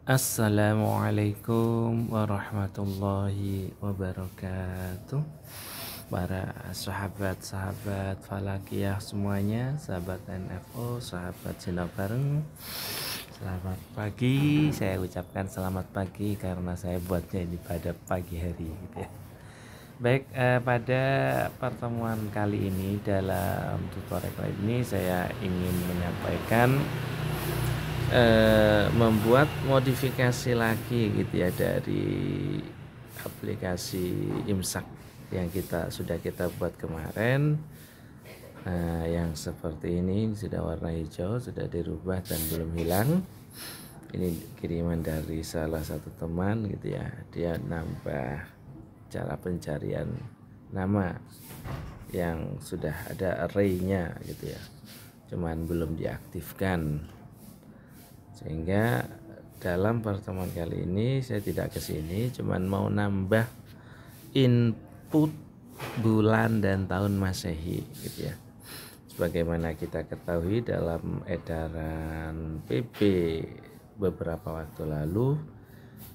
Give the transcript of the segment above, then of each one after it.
Assalamualaikum warahmatullahi wabarakatuh. Para sahabat-sahabat Falakiyah semuanya, sahabat NFO, sahabat Sino Bareng, selamat pagi. Saya ucapkan selamat pagi karena saya buatnya ini pada pagi hari gitu ya. Baik, pada pertemuan kali ini dalam tutorial kali ini saya ingin menyampaikan membuat modifikasi lagi gitu ya dari aplikasi Imsak yang sudah kita buat kemarin. Yang seperti ini sudah warna hijau, sudah dirubah dan belum hilang. Ini kiriman dari salah satu teman gitu ya, dia nambah cara pencarian nama yang sudah ada array-nya gitu ya, cuman belum diaktifkan. Sehingga dalam pertemuan kali ini saya tidak kesini, cuman mau nambah input bulan dan tahun Masehi gitu ya. Sebagaimana kita ketahui dalam edaran PB beberapa waktu lalu,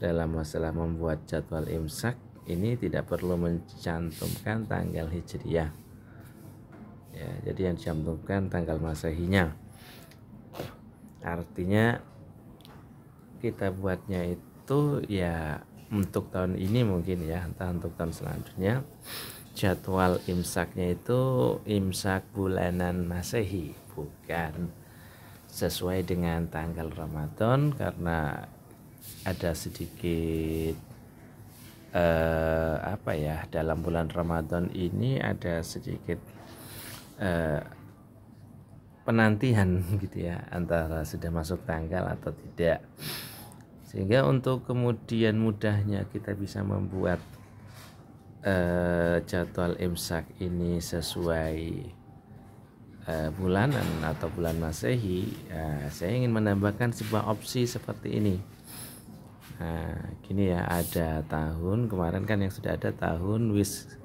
dalam masalah membuat jadwal imsak ini tidak perlu mencantumkan tanggal hijriah ya, jadi yang dicantumkan tanggal Masehinya. Artinya kita buatnya itu ya untuk tahun ini mungkin ya, entah untuk tahun selanjutnya jadwal imsaknya itu imsak bulanan Masehi, bukan sesuai dengan tanggal Ramadan, karena ada sedikit dalam bulan Ramadan ini ada sedikit penantian gitu ya, antara sudah masuk tanggal atau tidak. Sehingga untuk kemudian mudahnya kita bisa membuat jadwal imsak ini sesuai bulanan atau bulan Masehi, saya ingin menambahkan sebuah opsi seperti ini. Gini ya, ada tahun kemarin kan yang sudah ada tahun wis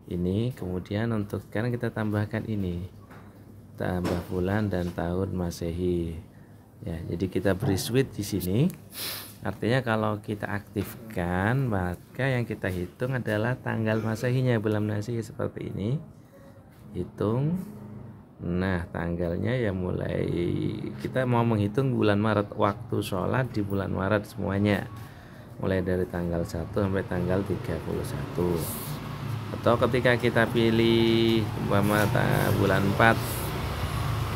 ini, kemudian untuk sekarang kita tambahkan ini, tambah bulan dan tahun Masehi ya. Jadi kita beri switch di sini. Artinya kalau kita aktifkan, maka yang kita hitung adalah tanggal Masehinya, bulan Masehi seperti ini. Hitung. Nah, tanggalnya ya mulai kita mau menghitung bulan Maret, waktu sholat di bulan Maret semuanya. Mulai dari tanggal 1 sampai tanggal 31. Atau ketika kita pilih bulan 4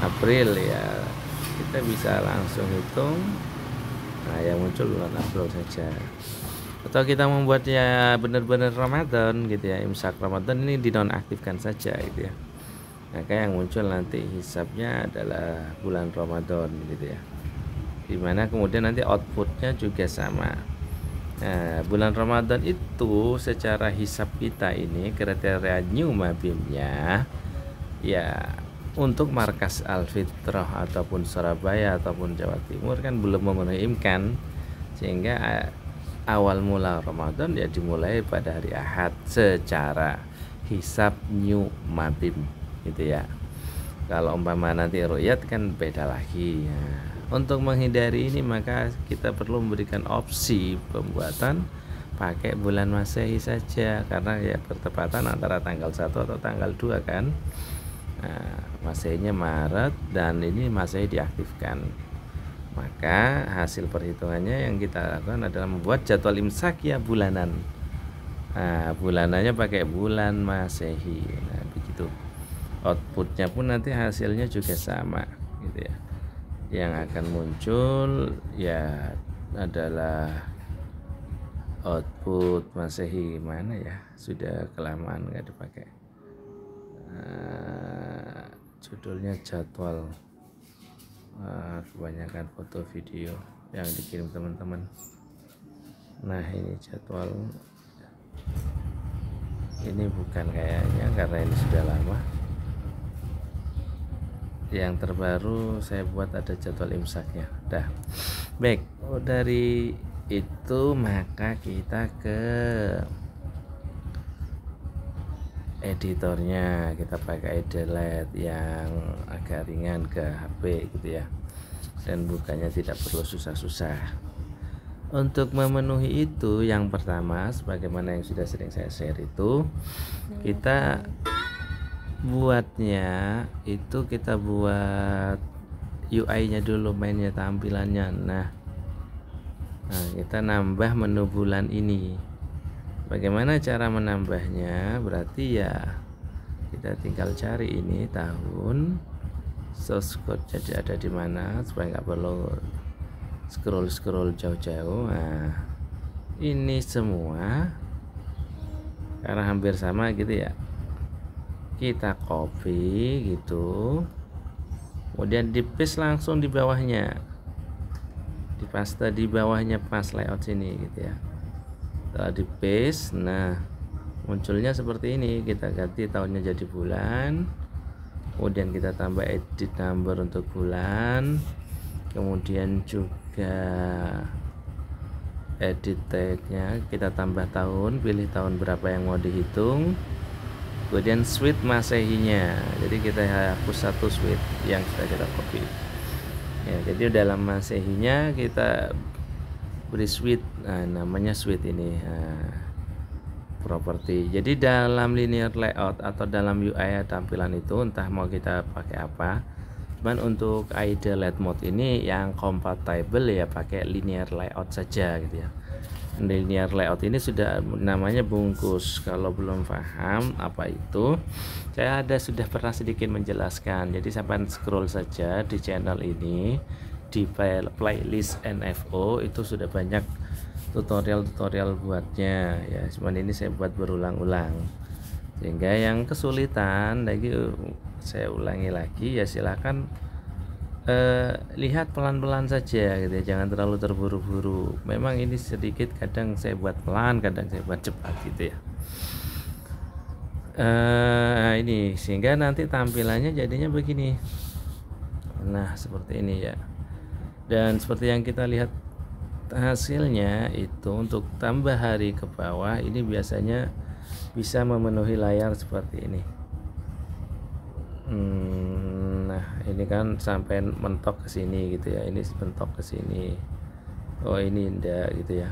April ya, kita bisa langsung hitung. Nah, yang muncul bulan April saja. Atau kita membuatnya benar-benar Ramadan gitu ya, imsak Ramadan ini dinonaktifkan saja gitu ya. Maka yang muncul nanti hisabnya adalah bulan Ramadan gitu ya, dimana kemudian nanti outputnya juga sama. Nah, bulan Ramadan itu secara hisab kita ini kriteria new mabimnya ya, untuk markas Al-Fitrah ataupun Surabaya ataupun Jawa Timur kan belum memenuhi imkan, sehingga awal mula Ramadan ya dimulai pada hari Ahad secara hisab new mabim gitu ya. Kalau umpama nanti ru'yat kan beda lagi ya. Untuk menghindari ini maka kita perlu memberikan opsi pembuatan pakai bulan Masehi saja, karena ya bertepatan antara tanggal 1 atau tanggal 2 kan. Nah, Masehinya Maret dan ini Masehi diaktifkan. Maka hasil perhitungannya yang kita lakukan adalah membuat jadwal imsak ya bulanan. Nah, bulanannya pakai bulan Masehi. Nah, begitu. Outputnya pun nanti hasilnya juga sama gitu ya. Yang akan muncul ya adalah output Masehi. Mana ya, sudah kelamaan nggak dipakai. Judulnya jadwal, kebanyakan foto video yang dikirim teman-teman. Nah, ini jadwal, ini bukan kayaknya karena ini sudah lama. Yang terbaru saya buat ada jadwal imsaknya. Dah. Baik, dari itu maka kita ke editornya, kita pakai delete yang agak ringan ke HP gitu ya, dan bukanya tidak perlu susah-susah. Untuk memenuhi itu, yang pertama sebagaimana yang sudah sering saya share itu, kita buatnya itu kita buat UI-nya dulu, mainnya, tampilannya. Nah, kita nambah menu bulan ini. Bagaimana cara menambahnya? Berarti ya kita tinggal cari ini tahun, source code jadi ada di mana supaya nggak perlu scroll jauh-jauh. Nah, ini semua karena hampir sama gitu ya, kita copy gitu, kemudian di paste langsung di bawahnya, di paste di bawahnya pas layout sini gitu ya. Setelah di paste, nah munculnya seperti ini. Kita ganti tahunnya jadi bulan, kemudian kita tambah edit number untuk bulan, kemudian juga edit tag-nya kita tambah tahun, pilih tahun berapa yang mau dihitung, kemudian suite masehinya, jadi kita hapus satu suite yang sudah kita copy ya. Jadi dalam masehinya kita beri suite, namanya suite ini, properti. Jadi dalam linear layout atau dalam UI tampilan itu entah mau kita pakai apa, cuman untuk ide light mode ini yang compatible ya pakai linear layout saja gitu ya. Linear layout ini sudah namanya bungkus. Kalau belum paham apa itu, saya sudah pernah sedikit menjelaskan. Jadi sampai scroll saja di channel ini, di playlist NFO itu sudah banyak tutorial buatnya ya. Cuman ini saya buat berulang-ulang, sehingga yang kesulitan lagi saya ulangi lagi ya, silakan lihat pelan-pelan saja gitu ya, jangan terlalu terburu-buru. Memang ini sedikit kadang saya buat pelan, kadang saya buat cepat gitu ya. Ini sehingga nanti tampilannya jadinya begini. Nah, seperti ini ya. Dan seperti yang kita lihat hasilnya itu, untuk tambah hari ke bawah ini biasanya bisa memenuhi layar seperti ini. Nah, ini kan sampai mentok ke sini gitu ya. Ini mentok ke sini. Oh, ini enggak gitu ya.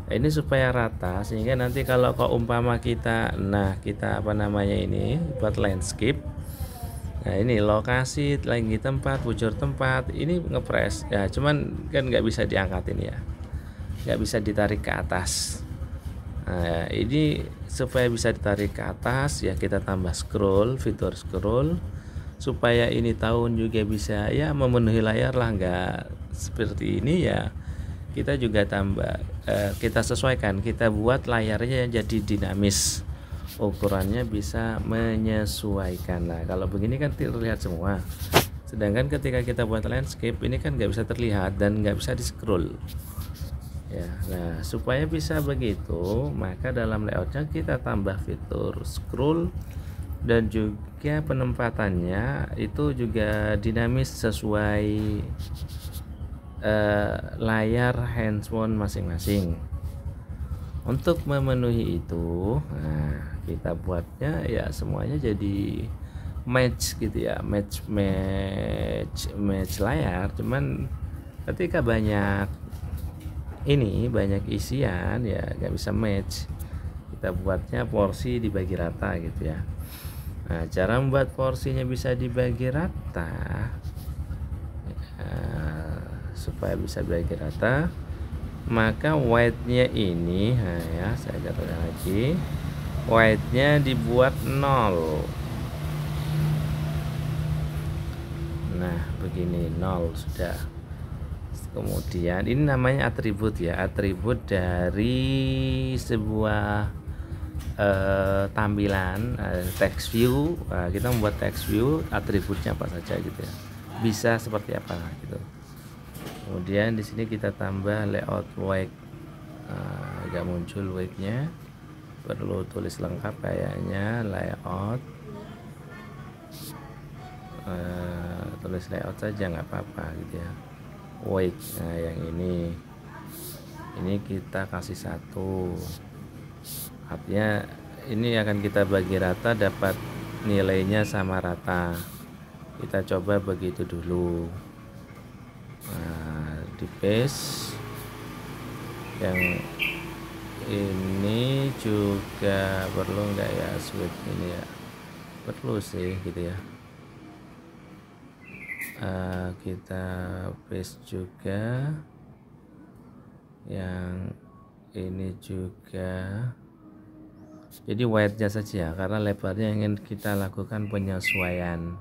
Nah, ini supaya rata, sehingga nanti kalau umpama kita kita apa namanya ini buat landscape. Nah, ini lokasi, lagi tempat, bujur tempat, ini ngepres ya, cuman kan nggak bisa diangkatin ya, nggak bisa ditarik ke atas. Nah, ini supaya bisa ditarik ke atas ya, kita tambah scroll, fitur scroll, supaya ini tahun juga bisa ya memenuhi layar lah, nggak seperti ini ya. Kita juga tambah, kita sesuaikan, kita buat layarnya jadi dinamis, ukurannya bisa menyesuaikan. Nah, kalau begini kan terlihat semua, sedangkan ketika kita buat landscape ini kan nggak bisa terlihat dan nggak bisa di scroll ya. Nah, supaya bisa begitu, maka dalam layoutnya kita tambah fitur scroll, dan juga penempatannya itu juga dinamis sesuai layar handphone masing-masing. Untuk memenuhi itu, kita buatnya ya semuanya jadi match gitu ya, match layar. Cuman ketika banyak isian ya nggak bisa match, kita buatnya porsi dibagi rata gitu ya. Nah, cara membuat porsinya bisa dibagi rata, supaya bisa dibagi rata, maka white-nya ini, ya saya katakan lagi, white-nya dibuat 0. Nah, begini 0 sudah. Kemudian ini namanya atribut ya, atribut dari sebuah tampilan text view. Kita membuat text view, atributnya apa saja gitu ya, bisa seperti apa gitu. Kemudian di sini kita tambah layout wake, agak muncul wake-nya, perlu tulis lengkap kayaknya layout, tulis layout saja nggak apa-apa gitu ya, wake. Nah, yang ini kita kasih 1, artinya ini akan kita bagi rata, dapat nilainya sama rata. Kita coba begitu dulu. Nah, di paste, Yang ini juga perlu nggak ya sweep ini ya? Perlu sih gitu ya. Kita paste juga yang ini juga, jadi white-nya saja karena lebarnya ingin kita lakukan penyesuaian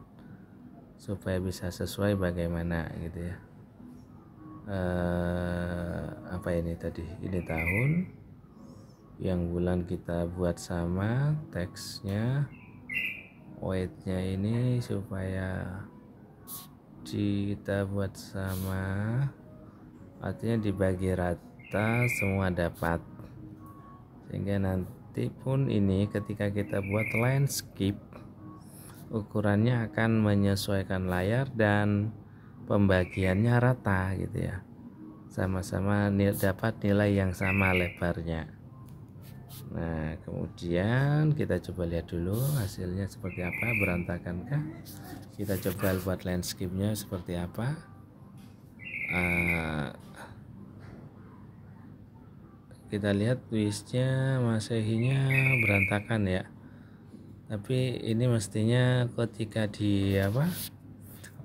supaya bisa sesuai bagaimana gitu ya. Apa ini tadi, ini tahun, yang bulan kita buat sama teksnya, white-nya ini supaya kita buat sama, artinya dibagi rata semua dapat, sehingga nanti pun ini ketika kita buat landscape ukurannya akan menyesuaikan layar dan pembagiannya rata gitu ya, sama-sama dapat nilai yang sama lebarnya. Nah kemudian kita coba lihat dulu hasilnya seperti apa, berantakankah. Kita coba buat landscape-nya seperti apa. Kita lihat twistnya, masehinya berantakan ya, tapi ini mestinya ketika di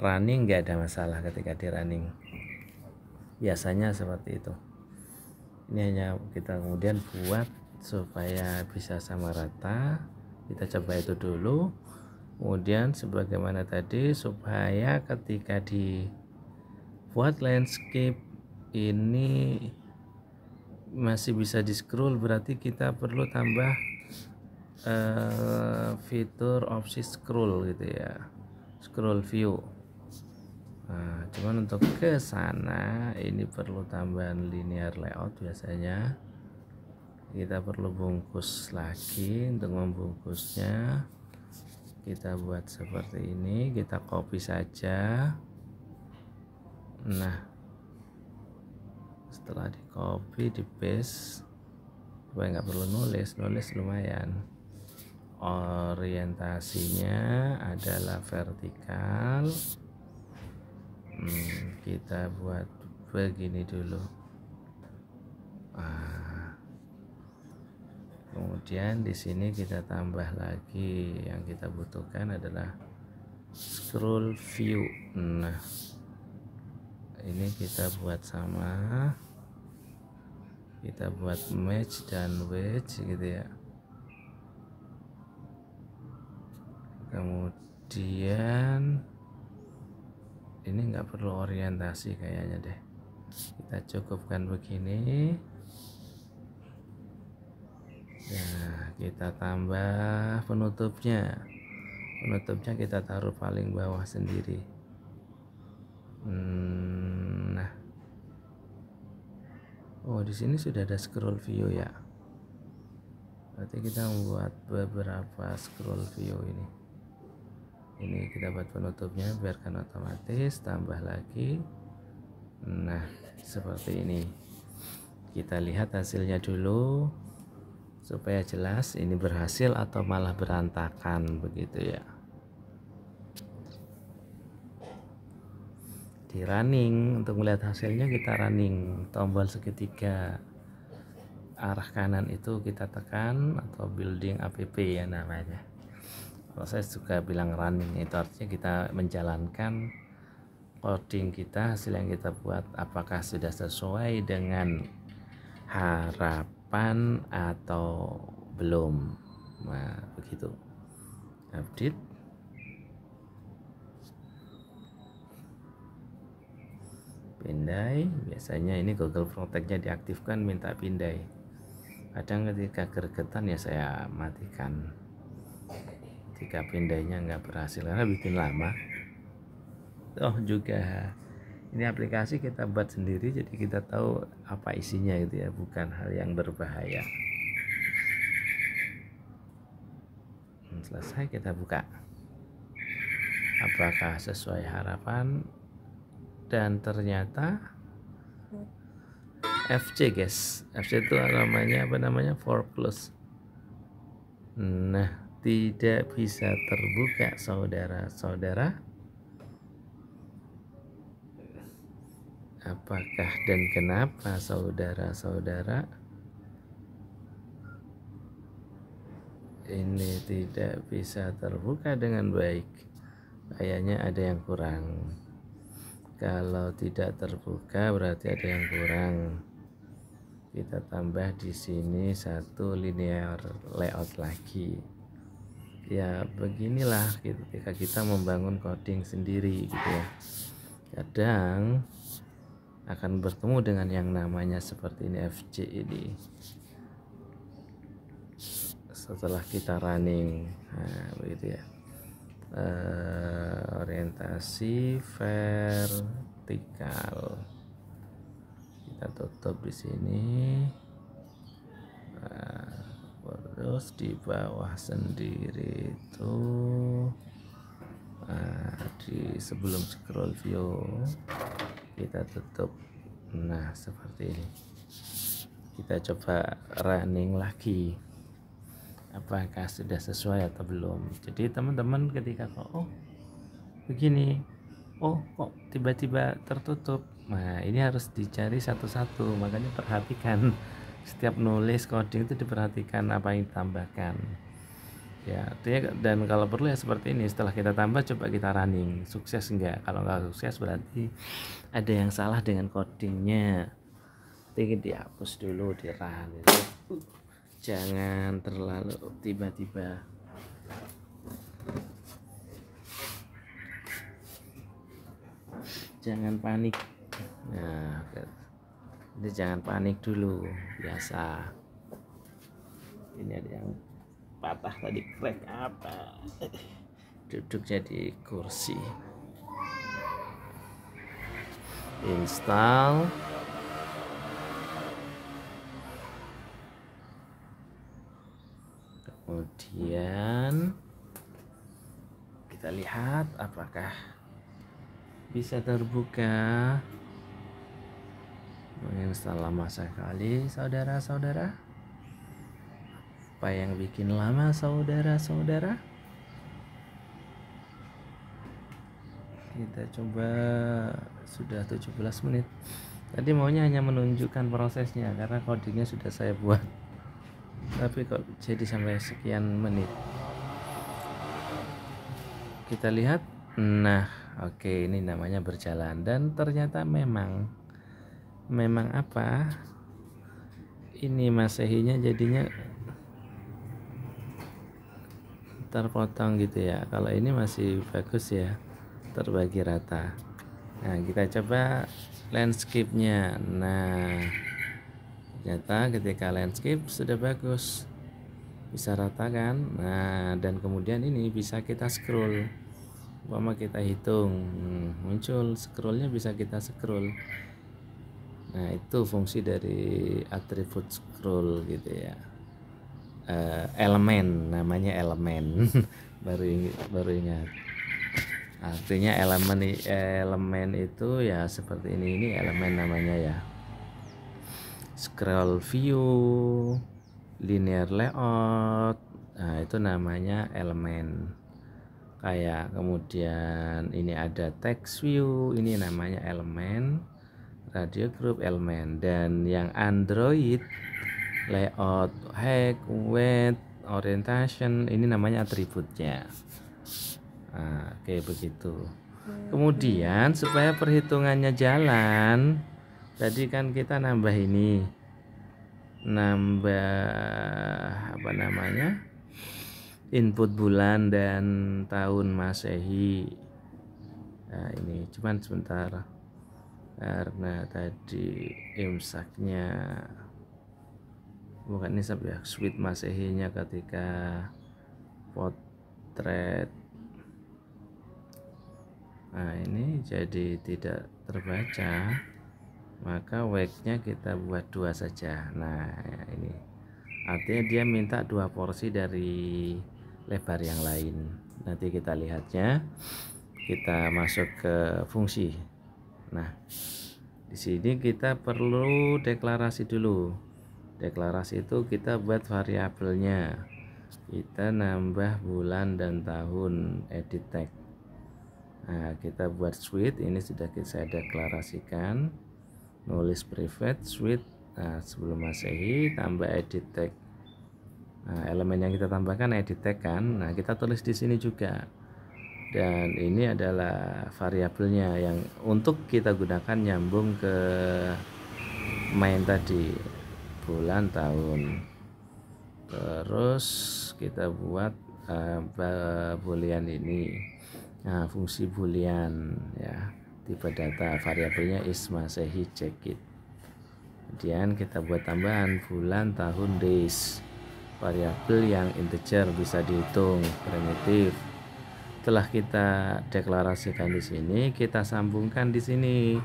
running nggak ada masalah. Ketika di running biasanya seperti itu. Ini hanya kita kemudian buat supaya bisa sama rata. Kita coba itu dulu, kemudian sebagaimana tadi, supaya ketika dibuat landscape ini masih bisa di scroll, berarti kita perlu tambah fitur opsi scroll gitu ya, scroll view. Nah, cuman untuk ke sana ini perlu tambahan linear layout. Biasanya kita perlu bungkus lagi. Untuk membungkusnya kita buat seperti ini, kita copy saja. Nah setelah di copy, di paste supaya nggak perlu nulis lumayan. Orientasinya adalah vertikal. Kita buat begini dulu. Kemudian di sini kita tambah lagi, yang kita butuhkan adalah scroll view. Nah ini kita buat sama, kita buat match dan wedge gitu ya. Kemudian ini nggak perlu orientasi kayaknya deh, kita cukupkan begini. Nah kita tambah penutupnya kita taruh paling bawah sendiri. Nah di sini sudah ada scroll view ya, berarti kita membuat beberapa scroll view. Ini kita buat penutupnya, biarkan otomatis, tambah lagi. Nah seperti ini. Kita lihat hasilnya dulu supaya jelas ini berhasil atau malah berantakan begitu ya. Di running, untuk melihat hasilnya kita running, tombol segitiga arah kanan itu kita tekan, atau building app ya namanya. Kalau saya suka bilang running, itu artinya kita menjalankan coding kita, hasil yang kita buat apakah sudah sesuai dengan harapan atau belum. Nah begitu. Update, pindai. Biasanya ini Google Protect-nya diaktifkan, minta pindai. Kadang ketika gregetan ya saya matikan jika pindainya nggak berhasil, karena bikin lama. Juga ini aplikasi kita buat sendiri, jadi kita tahu apa isinya gitu ya, bukan hal yang berbahaya. Selesai, kita buka apakah sesuai harapan, dan ternyata FC guys, FC itu namanya 4+. Nah tidak bisa terbuka saudara-saudara. Apakah dan kenapa saudara-saudara ini tidak bisa terbuka dengan baik? Kayaknya ada yang kurang. Kalau tidak terbuka berarti ada yang kurang. Kita tambah di sini satu linear layout lagi. Ya beginilah ketika kita membangun coding sendiri gitu ya. Kadang akan bertemu dengan yang namanya seperti ini, FJ ini. Setelah kita running, nah begitu ya, orientasi vertikal, kita tutup di sini. Terus di bawah sendiri itu di sebelum scroll view kita tutup. Nah seperti ini. Kita coba running lagi, apakah sudah sesuai atau belum. Jadi teman-teman ketika begini, kok tiba-tiba tertutup, nah ini harus dicari satu-satu. Makanya perhatikan setiap nulis coding itu, diperhatikan apa yang ditambahkan ya. Dan kalau perlu ya seperti ini, setelah kita tambah coba kita running, sukses enggak. Kalau enggak sukses berarti ada yang salah dengan codingnya. Ini dihapus dulu, di run itu. Jangan terlalu tiba-tiba. Jangan panik. Nah, ini jangan panik dulu, biasa. Ini ada yang patah tadi, crack apa? Duduk jadi kursi. Install. Kemudian kita lihat apakah bisa terbuka. Menginstal lama sekali saudara-saudara. Apa yang bikin lama saudara-saudara? Kita coba, sudah 17 menit. Tadi maunya hanya menunjukkan prosesnya karena codingnya sudah saya buat, tapi kok jadi sampai sekian menit. Kita lihat. Nah oke, ini namanya berjalan. Dan ternyata memang apa, ini masehinya jadinya terpotong gitu ya. Kalau ini masih bagus ya, terbagi rata. Nah kita coba landscape-nya. Nah ternyata ketika landscape sudah bagus, bisa rata kan. Nah dan kemudian ini bisa kita scroll, umpama kita hitung, muncul scrollnya, bisa kita scroll. Nah itu fungsi dari atribut scroll gitu ya. Elemen, namanya elemen. baru ingat. Artinya elemen itu ya seperti ini elemen namanya ya. Scroll view, linear layout, nah itu namanya elemen. Kayak kemudian ini ada text view, ini namanya elemen. Radio group elemen. Dan yang Android layout, height, width, orientation, ini namanya atributnya. Nah, kayak begitu. Kemudian supaya perhitungannya jalan, tadi kan kita nambah ini, apa namanya, input bulan dan tahun Masehi. Nah ini cuman sebentar karena tadi imsaknya bukan nisab ya, sweet Masehinya ketika potret. Nah ini jadi tidak terbaca, maka wake-nya kita buat 2 saja. Nah ini artinya dia minta 2 porsi dari lebar yang lain. Nanti kita lihatnya. Kita masuk ke fungsi. Nah di sini kita perlu deklarasi dulu. Deklarasi itu kita buat variabelnya, kita nambah bulan dan tahun, edit tag. Nah kita buat suite, ini sudah saya deklarasikan. nulis private suite. Nah, sebelum Masehi tambah edit tag. Nah, elemen yang kita tambahkan edit tag kan. Nah, kita tulis di sini juga. Dan ini adalah variabelnya yang untuk kita gunakan nyambung ke main tadi, bulan tahun. Terus kita buat boolean ini. Nah, fungsi boolean ya, tipe data variabelnya is Masehi check it. Kemudian kita buat tambahan bulan tahun days, variabel yang integer bisa dihitung, primitif. Setelah kita deklarasikan di sini, kita sambungkan di sini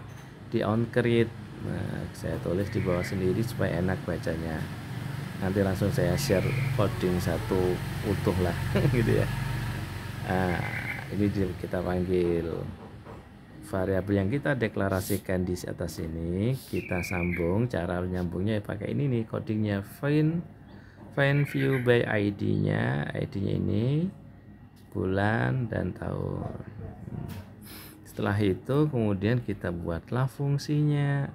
di onCreate. Nah, saya tulis di bawah sendiri supaya enak bacanya. Nanti langsung saya share coding satu utuh lah gitu ya. Nah, ini kita panggil variabel yang kita deklarasikan di atas ini, kita sambung. Cara nyambungnya pakai ini nih codingnya, find view by ID-nya ini bulan dan tahun. Setelah itu kemudian kita buatlah fungsinya.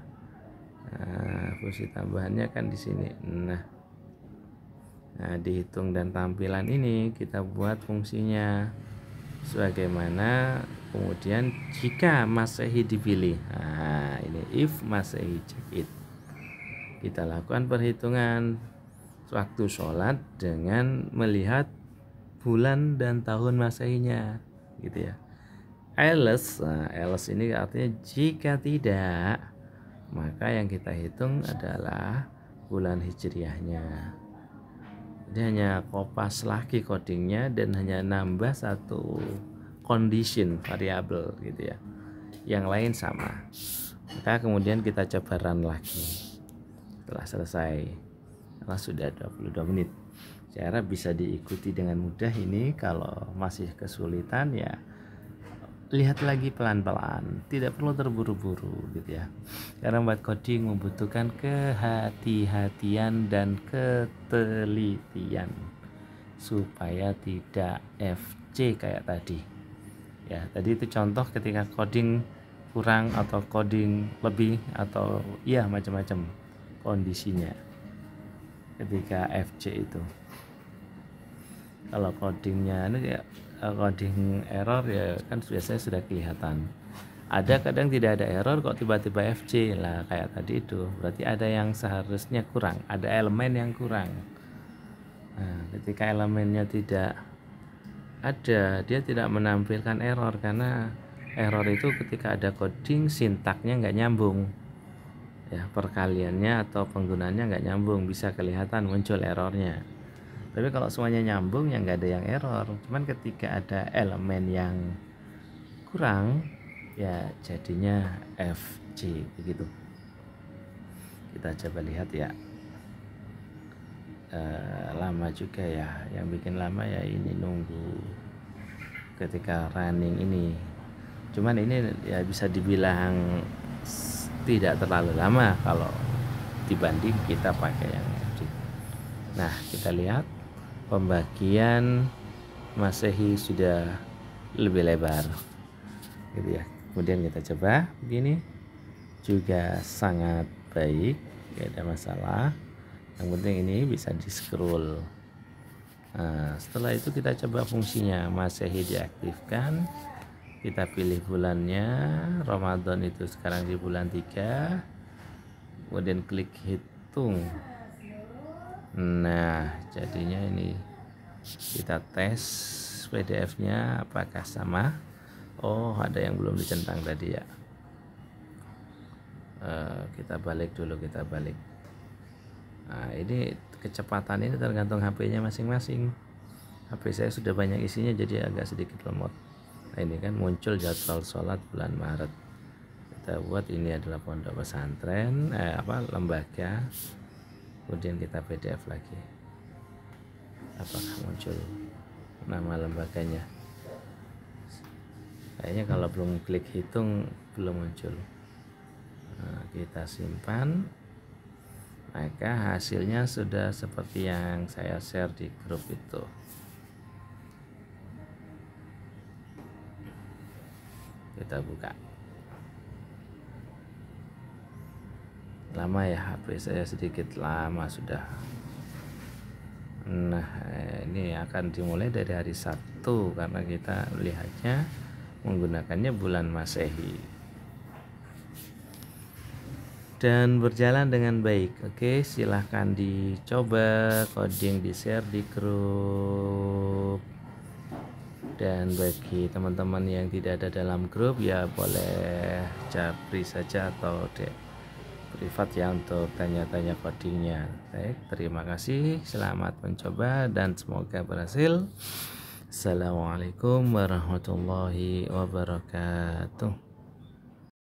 Nah, fungsi tambahannya kan di sini. Nah, dihitung dan tampilan ini kita buat fungsinya sebagaimana kemudian jika Masehi dipilih. Nah, ini if Masehi check it. Kita lakukan perhitungan waktu sholat dengan melihat bulan dan tahun Masehinya gitu ya. Else, else ini artinya jika tidak, maka yang kita hitung adalah bulan hijriahnya. Jadi hanya kopas lagi codingnya dan hanya nambah satu condition variabel gitu ya. Yang lain sama. Maka kemudian kita coba run lagi. Setelah selesai, karena sudah 22 menit. Cara bisa diikuti dengan mudah ini. Kalau masih kesulitan ya lihat lagi pelan-pelan, tidak perlu terburu-buru gitu ya. Karena buat coding membutuhkan kehati-hatian dan ketelitian supaya tidak FC kayak tadi. Ya, tadi itu contoh ketika coding kurang atau coding lebih atau ya macam-macam kondisinya ketika FC itu. Kalau codingnya ini ya coding error ya kan biasanya sudah kelihatan. Ada kadang tidak ada error kok tiba-tiba FC lah kayak tadi itu, berarti ada yang seharusnya kurang, ada elemen yang kurang. Nah, ketika elemennya tidak ada, dia tidak menampilkan error karena error itu ketika ada coding sintaknya nggak nyambung ya, perkaliannya atau penggunaannya nggak nyambung, bisa kelihatan muncul errornya. Tapi kalau semuanya nyambung ya nggak ada yang error. Cuman ketika ada elemen yang kurang ya jadinya FC begitu. Kita coba lihat ya. Lama juga ya, yang bikin lama ya ini nunggu ketika running ini. Cuman ini ya bisa dibilang tidak terlalu lama kalau dibanding kita pakai yang edit. Nah, kita lihat pembagian Masehi sudah lebih lebar gitu ya. Kemudian kita coba begini juga sangat baik, tidak ada masalah. Yang penting ini bisa di scroll. Nah, setelah itu kita coba fungsinya. Masehi diaktifkan, kita pilih bulannya, Ramadan itu sekarang di bulan 3, kemudian klik hitung. Nah, jadinya ini kita tes PDF-nya apakah sama. Oh, ada yang belum dicentang tadi ya. Kita balik dulu, kita balik. Nah, ini kecepatan ini tergantung HP-nya masing-masing. HP saya sudah banyak isinya jadi agak sedikit lemot. Nah, ini kan muncul jadwal sholat bulan Maret. Kita buat ini adalah pondok pesantren, lembaga. Kemudian kita PDF lagi. Apakah muncul nama lembaganya? Kayaknya kalau belum klik hitung belum muncul. Nah, kita simpan. Maka hasilnya sudah seperti yang saya share di grup itu. Kita buka. Lama ya, HP saya sedikit lama sudah. Nah, ini akan dimulai dari hari Sabtu karena kita melihatnya menggunakannya bulan Masehi. Dan berjalan dengan baik. Oke, silahkan dicoba coding, di share di grup. Dan bagi teman-teman yang tidak ada dalam grup ya boleh japri saja atau privat ya untuk tanya-tanya codingnya. Baik, terima kasih, selamat mencoba dan semoga berhasil. Assalamualaikum warahmatullahi wabarakatuh.